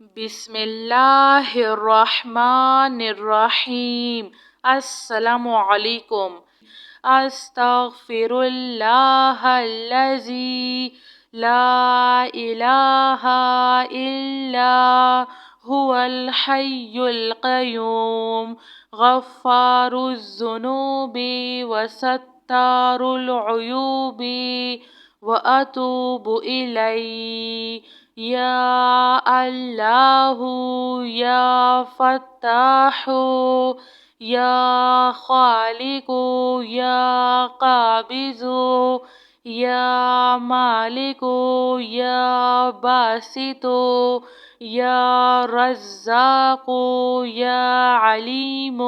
بسم اللہ الرحمن الرحیم۔ السلام علیکم۔ استغفر اللہ الذی لا الہ الا هو الحی القیوم غفار الذنوب وستار العیوب واتوب الیہ یا اللہ یا فتاح یا خالق یا قابض یا مالک یا باسط یا رزاق یا علیم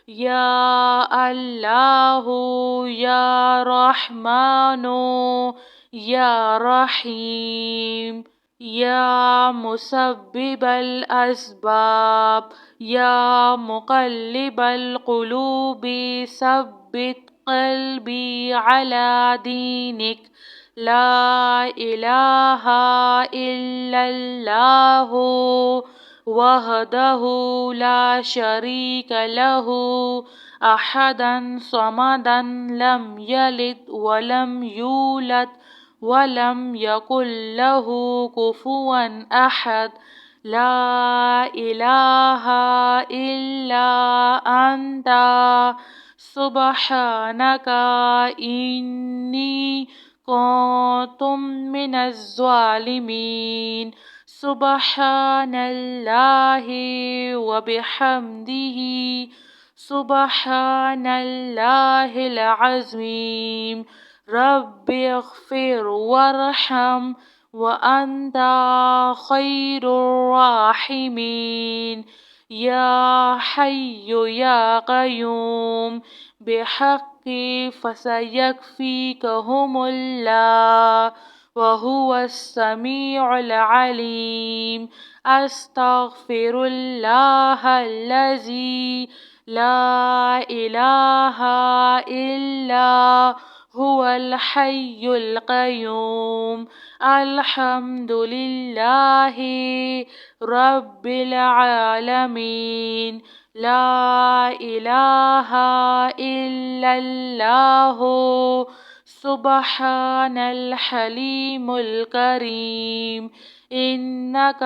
یا اللہ یا رحمن یا رحیم یا مسبب الاسباب یا مقلب القلوب ثبت قلبی علی دینک لا الہ الا اللہ وحدہ لا شریک لہ احدا صمدا لم یلد ولم یولد ولم یکن لہ کفوا احد لا الہ الا انت سبحانک انی کنت من الظالمین۔ سبحان اللہ وبحمدہ سبحان اللہ العظیم۔ رب اغفر وارحم وانت خیر الراحمین۔ یا حی یا قیوم بحق فسیکفیکہم اللہ وہو السمیع العلیم۔ استغفر اللہ الذی لا الہ الا هو الحی القیوم۔ الحمد للہ رب العالمین۔ لا الہ الا اللہ سبحان الحلیم الکریم۔ انک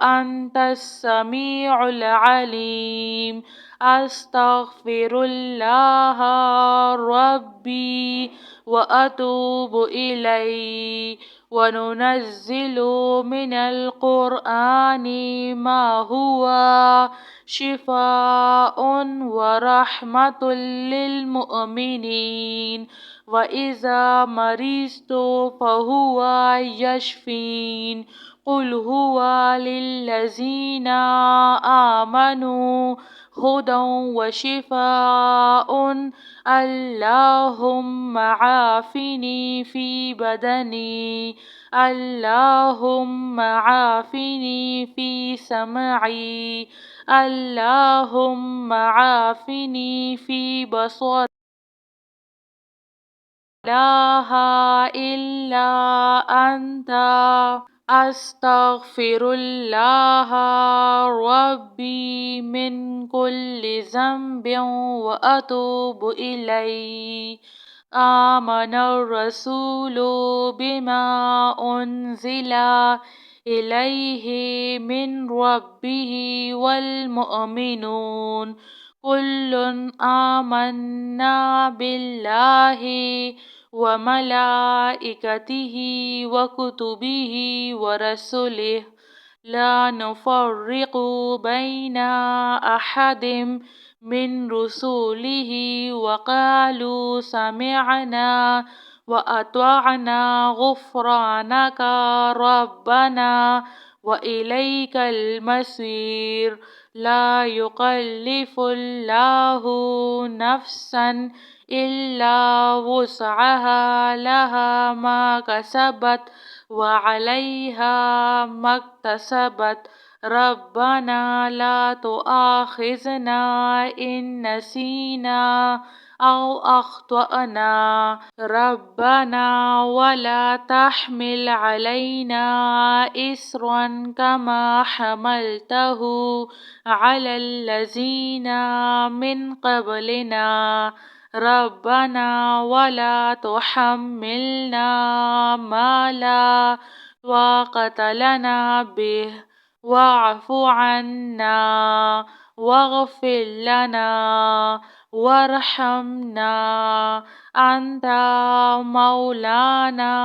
انت السمیع العلیم۔ استغفر اللہ ربی واتوب الیہ۔ وننزل من القرآن ما هو شفاء ورحمة للمؤمنين وإذا مرضت فهو يشفين۔ قل هو للذين آمنوا هدى وشفاء۔ اللهم عافني في بدني اللهم عافني في سمعي اللهم عافني في بصري لا إله إلا أنت استغفر الله ربي من كل ذنب وأتوب إليه۔ آمن الرسول بما أنزل إليه من ربه والمؤمنون كل آمنا بالله وملائكته وكتبه ورسله لا نفرق بين أحد من رسله وقالوا سمعنا وأطعنا غفرانك ربنا وإليك المصير۔ لا يكلف الله نفسا إلا وسعها لها ما كسبت وعليها ما اكتسبت۔ ربنا لا تؤاخذنا إن نسينا أو أخطأنا ربنا ولا تحمل علينا إصرا كما حملته على الذين من قبلنا ربنا ولا تحملنا ما لا طاقة لنا به واعف عنا واغفر لنا وارحمنا أنت مولانا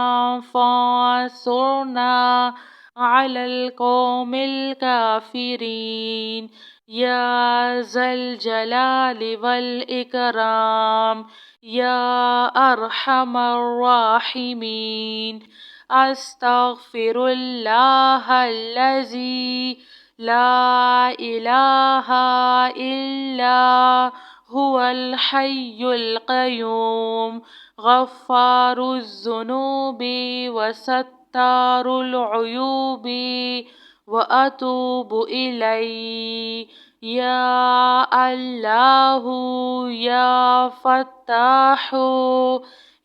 فانصرنا على القوم الكافرين يا ذا الجلال والإكرام يا أرحم الراحمين أستغفر الله الذي لا إله إلا هو الحي القيوم غفار الذنوب وستار العيوب وأتوب إليه يا الله يا فتاح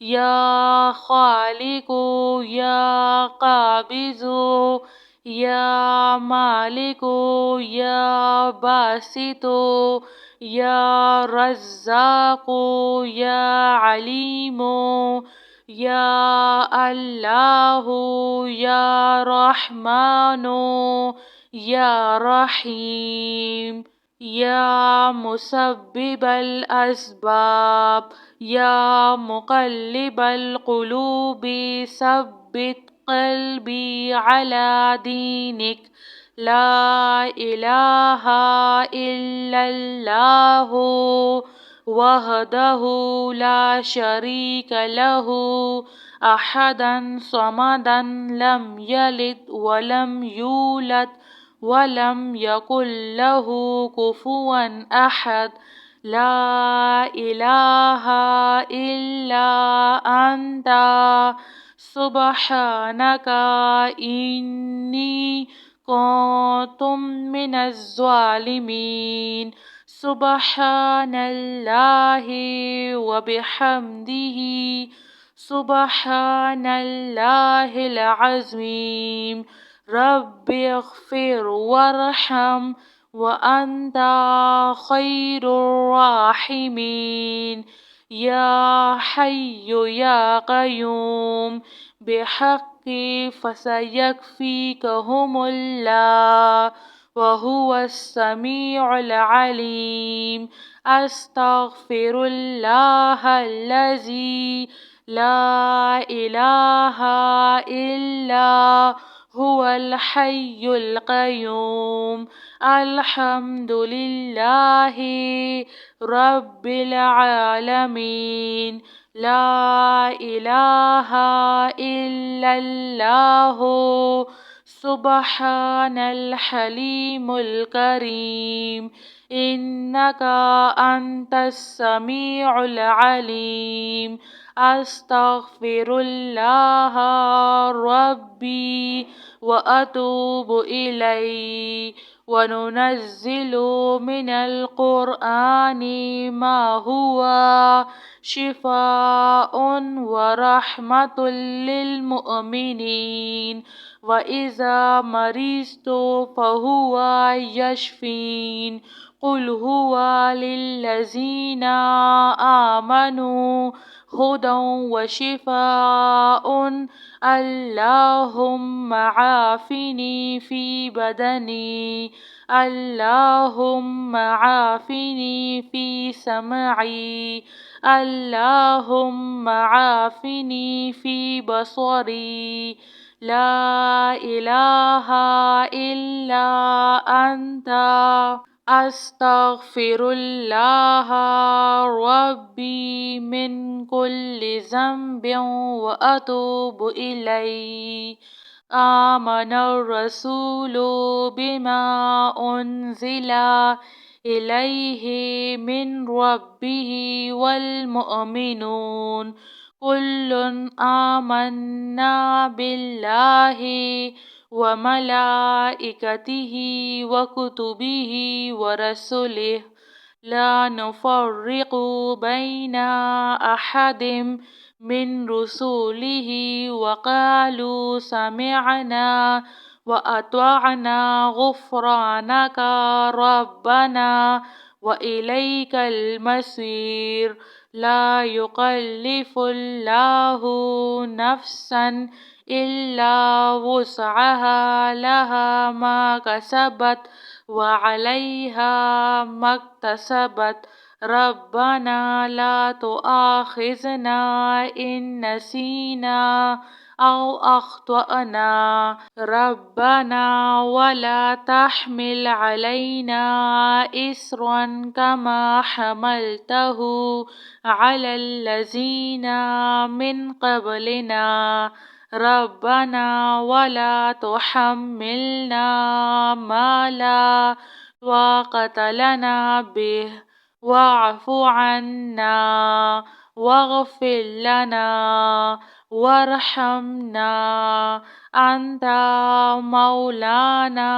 يا خالق يا قابض يا مالك يا باسط يا رزاق يا عليم يا الله يا رحمن يا رحيم يا مسبب الأسباب يا مقلب القلوب ثبت قلبي على دينك لا إله إلا الله وحده لا شريك له أحدا صمدا لم يلد ولم يولد ولم يكن له كفوا أحد لا إله إلا أنت سبحانك إني كنت من الظالمين سبحان الله وبحمده سبحان الله العظيم رب اغفر وارحم وأنت خير الراحمين يا حي يا قيوم بحق فسيكفيكهم الله وهو السميع العليم أستغفر الله الذي لا إله إلا هو الحي القيوم الحمد لله رب العالمين لا إله إلا الله سبحان الحليم الكريم إنك أنت السميع العليم أستغفر الله ربي وأتوب إليه وننزل من القرآن ما هو شفاء ورحمة للمؤمنين وإذا مرضت فهو يشفين قل هو للذين آمنوا هدى وشفاء اللهم عافني في بدني اللهم عافني في سمعي اللهم عافني في بصري لا إله إلا أنت أستغفر الله ربي من كل ذنب وأتوب إليه آمن الرسول بما أنزل إليه من ربه والمؤمنون كل آمنا بالله وملائكته وكتبه ورسله لا نفرق بين أحد من رسله وقالوا سمعنا وأطعنا غفرانك ربنا وإليك المصير. لا يكلف الله نفسا إلا وسعها، لها ما كسبت وعليها ما اكتسبت. ربنا لا تؤاخذنا إن نسينا أو أخطأنا. ربنا ولا تحمل علينا إصرا كما حملته على الذين من قبلنا. ربنا ولا تحملنا ما لا طاقة لنا به واعف عنا واغفر لنا وارحمنا أنت مولانا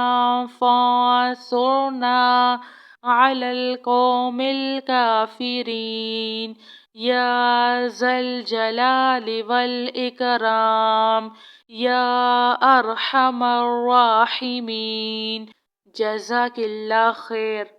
فانصرنا على القوم الكافرين يا ذا الجلال والإكرام يا أرحم الراحمين. جزاك اللہ خیر.